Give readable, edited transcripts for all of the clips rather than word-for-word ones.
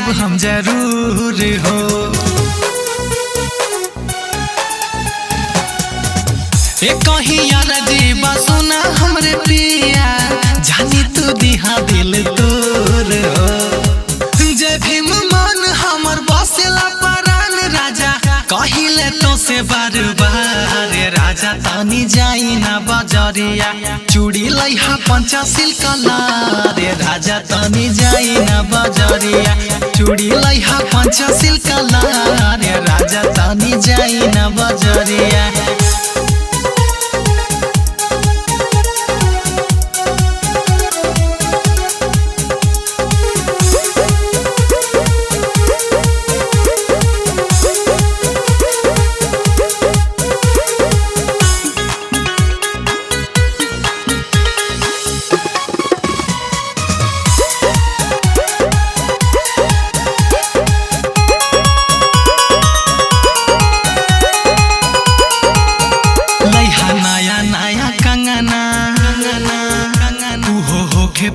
आइब हम जरूर हो। कहीं यार जीवा सुना हमरे पिया, जानी तू दिहा दिल तोर हो। जय भीम मन हमर बसेला परान राजा, कहिले तो से बार बार राजा तानी जाई ना बजरिया, चूड़ी लइहा पंचशील कला रे राजा तानी जाई ना बजरिया, चूड़ी लइहा पंचशील कला रे राजा तानी जाई ना बजरिया।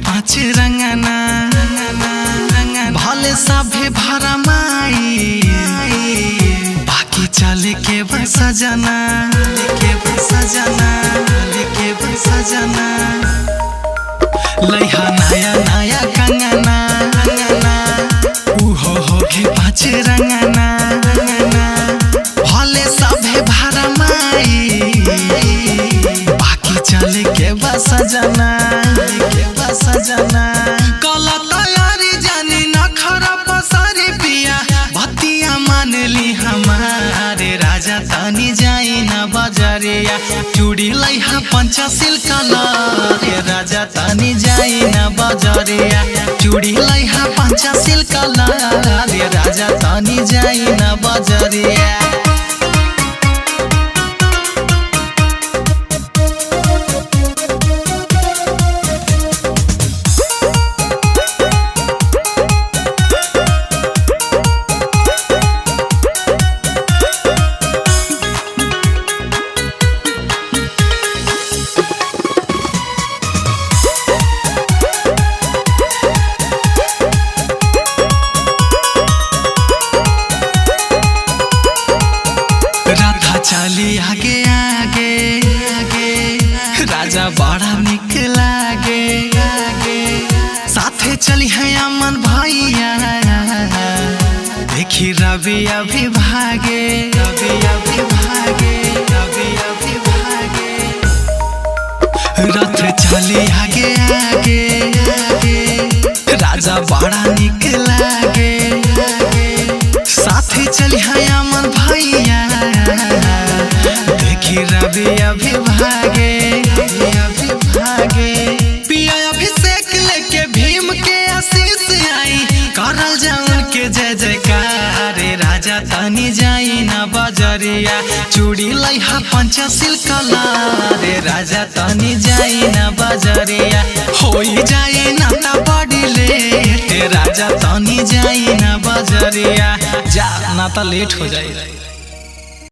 पाँच रंगना भले सभे भरा माई, बाकी चले के सजना लइहा नया नया कंगना, हो के पाँच रंगना भले सभे भरा माई, बाकी चले के सजना कला तैयारी जानी न खराब सारी पिया, बतिया मान ली हमारे राजा तानी जाई ना बजरिया, चूड़ी लइहा पंचशील कला रे राजा तानी जाई ना बजरिया, चूड़ी लइहा पंचशील कला रे राजा तानी जाई ना बजरिया। चली आगे आगे राजा बड़ा निक लागे, साथे चली है अमन भैया, देखी रवि अभी भागे रथ चली आगे राजा बड़ा निक लागे, साथे चली है अमन भैया, देखी रवि अभी भागे पिया अभिषेक लेके भीम के आशीष आई, करल जाऊन के जय जयकार राजा तानी जाई ना बजरिया, चूड़ी लइहा पंचशील कला रे राजा तानी जाई ना बजरिया, होई जाई ना ता बड़ी लेट राजा तानी जाई ना बजरिया, जा ना ता लेट हो जाई।